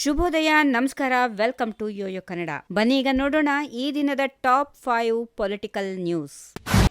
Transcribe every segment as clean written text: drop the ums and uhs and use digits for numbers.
ಶುಭೋದಯ, ನಮಸ್ಕಾರ, welcome to Yoyo Kannada. ಬನ್ನಿ ಈಗ ನೋಡೋಣ ಈ ದಿನದ ಟಾಪ್ 5 ಪೊಲಿಟಿಕಲ್ ನ್ಯೂಸ್.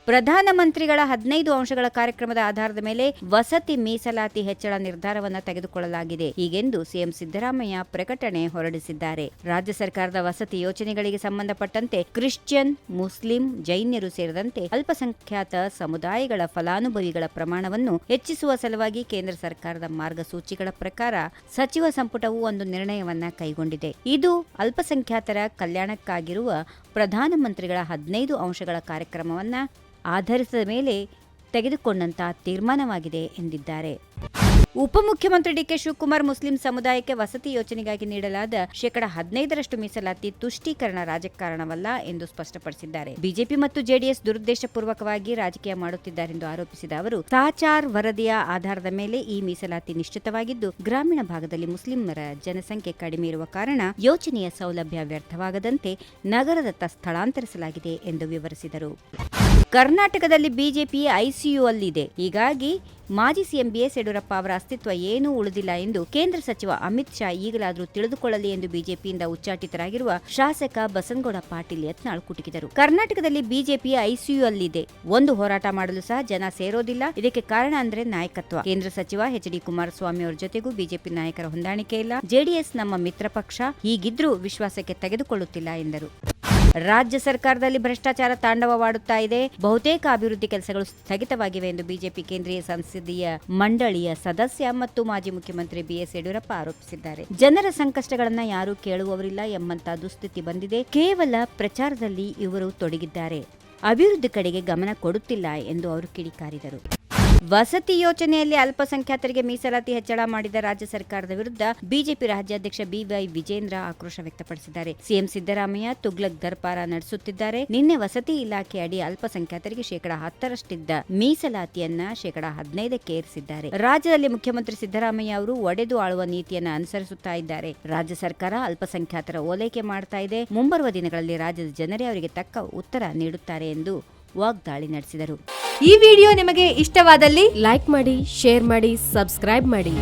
ಪ್ರಧಾನಮಂತ್ರಿಗಳ 15 ಅಂಶಗಳ ಕಾರ್ಯಕ್ರಮದ ಆಧಾರದ ಮೇಲೆ ವಸತಿ ಮೀಸಲಾತಿ ಹೆಚ್ಚಳ ನಿರ್ಧಾರವನ್ನು ತೆಗೆದುಕೊಳ್ಳಲಾಗಿದೆ ಹೀಗೆಂದು ಸಿಎಂ ಸಿದ್ದರಾಮಯ್ಯ ಪ್ರಕಟಣೆ ಹೊರಡಿಸಿದ್ದಾರೆ. ರಾಜ್ಯ ಸರ್ಕಾರದ ವಸತಿ ಯೋಜನೆಗಳಿಗೆ ಸಂಬಂಧಪಟ್ಟಂತೆ ಕ್ರಿಶ್ಚಿಯನ್, ಮುಸ್ಲಿಂ, ಜೈನ್ಯರು ಸೇರಿದಂತೆ ಅಲ್ಪಸಂಖ್ಯಾತ ಸಮುದಾಯಗಳ ಫಲಾನುಭವಿಗಳ ಪ್ರಮಾಣವನ್ನು ಹೆಚ್ಚಿಸುವ ಸಲುವಾಗಿ ಕೇಂದ್ರ ಸರ್ಕಾರದ ಮಾರ್ಗಸೂಚಿಗಳ ಪ್ರಕಾರ ಸಚಿವ ಸಂಪುಟವು ಒಂದು ನಿರ್ಣಯವನ್ನ ಕೈಗೊಂಡಿದೆ. ಇದು ಅಲ್ಪಸಂಖ್ಯಾತರ ಕಲ್ಯಾಣಕ್ಕಾಗಿರುವ ಪ್ರಧಾನಮಂತ್ರಿಗಳ 15 ಅಂಶಗಳ ಕಾರ್ಯಕ್ರಮವನ್ನ ಆಧರಿಸಿದ ಮೇಲೆ ತೆಗೆದುಕೊಂಡಂತಹ ತೀರ್ಮಾನವಾಗಿದೆ ಎಂದಿದ್ದಾರೆ. ಉಪಮುಖ್ಯಮಂತ್ರಿ ಡಿಕೆ ಶಿವಕುಮಾರ್ ಮುಸ್ಲಿಂ ಸಮುದಾಯಕ್ಕೆ ವಸತಿ ಯೋಜನೆಗಾಗಿ ನೀಡಲಾದ 15% ಮೀಸಲಾತಿ ತುಷ್ಟೀಕರಣ ರಾಜಕಾರಣವಲ್ಲ ಎಂದು ಸ್ಪಷ್ಟಪಡಿಸಿದ್ದಾರೆ. ಬಿಜೆಪಿ ಮತ್ತು ಜೆಡಿಎಸ್ ದುರುದ್ದೇಶಪೂರ್ವಕವಾಗಿ ರಾಜಕೀಯ ಮಾಡುತ್ತಿದ್ದಾರೆಂದು ಆರೋಪಿಸಿದ ಅವರು, ಸಾಚಾರ್ ವರದಿಯ ಆಧಾರದ ಮೇಲೆ ಈ ಮೀಸಲಾತಿ ನಿಶ್ಚಿತವಾಗಿದ್ದು, ಗ್ರಾಮೀಣ ಭಾಗದಲ್ಲಿ ಮುಸ್ಲಿಮರ ಜನಸಂಖ್ಯೆ ಕಡಿಮೆ ಇರುವ ಕಾರಣ ಯೋಜನೆಯ ಸೌಲಭ್ಯ ವ್ಯರ್ಥವಾಗದಂತೆ ನಗರದತ್ತ ಸ್ಥಳಾಂತರಿಸಲಾಗಿದೆ ಎಂದು ವಿವರಿಸಿದರು. ಕರ್ನಾಟಕದಲ್ಲಿ ಬಿಜೆಪಿ ಐಸಿಯುಯಲ್ಲಿದೆ. ಹೀಗಾಗಿ ಮಾಜಿ ಸಿಎಂ ಬಿಎಸ್ ಯಡಿಯೂರಪ್ಪ ಅವರ ಅಸ್ತಿತ್ವ ಏನೂ ಉಳಿದಿಲ್ಲ ಎಂದು ಕೇಂದ್ರ ಸಚಿವ ಅಮಿತ್ ಶಾ ಈಗಲಾದರೂ ತಿಳಿದುಕೊಳ್ಳಲಿ ಎಂದು ಬಿಜೆಪಿಯಿಂದ ಉಚ್ಚಾಟಿತರಾಗಿರುವ ಶಾಸಕ ಬಸನಗೌಡ ಪಾಟೀಲ್ ಯತ್ನಾಳ್ ಕುಟುಕಿದರು. ಕರ್ನಾಟಕದಲ್ಲಿ ಬಿಜೆಪಿ ಐಸಿಯುಯಲ್ಲಿದೆ. ಒಂದು ಹೋರಾಟ ಮಾಡಲು ಸಹ ಜನ ಸೇರೋದಿಲ್ಲ. ಇದಕ್ಕೆ ಕಾರಣ ಅಂದ್ರೆ ನಾಯಕತ್ವ. ಕೇಂದ್ರ ಸಚಿವ ಎಚ್.ಡಿ. ಕುಮಾರಸ್ವಾಮಿ ಅವರ ಜೊತೆಗೂ ಬಿಜೆಪಿ ನಾಯಕರ ಹೊಂದಾಣಿಕೆ ಇಲ್ಲ. ಜೆಡಿಎಸ್ ನಮ್ಮ ಮಿತ್ರ ಪಕ್ಷ, ಹೀಗಿದ್ರೂ ವಿಶ್ವಾಸಕ್ಕೆ ತೆಗೆದುಕೊಳ್ಳುತ್ತಿಲ್ಲ ಎಂದರು. ರಾಜ್ಯ ಸರ್ಕಾರದಲ್ಲಿ ಭ್ರಷ್ಟಾಚಾರ ತಾಂಡವವಾಡುತ್ತಾ ಇದೆ. ಬಹುತೇಕ ಅಭಿವೃದ್ಧಿ ಕೆಲಸಗಳು ಸ್ಥಗಿತವಾಗಿವೆ ಎಂದು ಬಿಜೆಪಿ ಕೇಂದ್ರೀಯ ಸಂಸದೀಯ ಮಂಡಳಿಯ ಸದಸ್ಯ ಮತ್ತು ಮಾಜಿ ಮುಖ್ಯಮಂತ್ರಿ ಬಿಎಸ್ ಯಡಿಯೂರಪ್ಪ ಆರೋಪಿಸಿದ್ದಾರೆ. ಜನರ ಸಂಕಷ್ಟಗಳನ್ನ ಯಾರೂ ಕೇಳುವವರಿಲ್ಲ ಎಂಬಂತ ದುಸ್ಥಿತಿ ಬಂದಿದೆ. ಕೇವಲ ಪ್ರಚಾರದಲ್ಲಿ ಇವರು ತೊಡಗಿದ್ದಾರೆ. ಅಭಿವೃದ್ಧಿ ಕಡೆಗೆ ಗಮನ ಕೊಡುತ್ತಿಲ್ಲ ಎಂದು ಅವರು ಕಿಡಿಕಾರಿದರು. ವಸತಿ ಯೋಜನೆಯಲ್ಲಿ ಅಲ್ಪಸಂಖ್ಯಾತರಿಗೆ ಮೀಸಲಾತಿ ಹೆಚ್ಚಳ ಮಾಡಿದ ರಾಜ್ಯ ಸರ್ಕಾರದ ವಿರುದ್ಧ ಬಿಜೆಪಿ ರಾಜ್ಯಾಧ್ಯಕ್ಷ ಬಿವೈ ವಿಜೇಂದ್ರ ಆಕ್ರೋಶ ವ್ಯಕ್ತಪಡಿಸಿದ್ದಾರೆ. ಸಿಎಂ ಸಿದ್ದರಾಮಯ್ಯ ತುಗ್ಲಕ್ ದರ್ಬಾರ ನಡೆಸುತ್ತಿದ್ದಾರೆ. ನಿನ್ನೆ ವಸತಿ ಇಲಾಖೆ ಅಡಿ ಅಲ್ಪಸಂಖ್ಯಾತರಿಗೆ 10% ಮೀಸಲಾತಿಯನ್ನ 15% ಏರಿಸಿದ್ದಾರೆ. ರಾಜ್ಯದಲ್ಲಿ ಮುಖ್ಯಮಂತ್ರಿ ಸಿದ್ದರಾಮಯ್ಯ ಅವರು ಒಡೆದು ಆಳುವ ನೀತಿಯನ್ನು ಅನುಸರಿಸುತ್ತಾ ಇದ್ದಾರೆ. ರಾಜ್ಯ ಸರ್ಕಾರ ಅಲ್ಪಸಂಖ್ಯಾತರ ಓಲೈಕೆ ಮಾಡ್ತಾ ಇದೆ. ಮುಂಬರುವ ದಿನಗಳಲ್ಲಿ ರಾಜ್ಯದ ಜನರೇ ಅವರಿಗೆ ತಕ್ಕ ಉತ್ತರ ನೀಡುತ್ತಾರೆ ಎಂದು ವಾಗ್ದಾಳಿ ನಡೆಸಿದರು. ಈ ವಿಡಿಯೋ ನಿಮಗೆ ಇಷ್ಟವಾದಲ್ಲಿ ಲೈಕ್ ಮಾಡಿ, ಶೇರ್ ಮಾಡಿ, ಸಬ್ಸ್ಕ್ರೈಬ್ ಮಾಡಿ.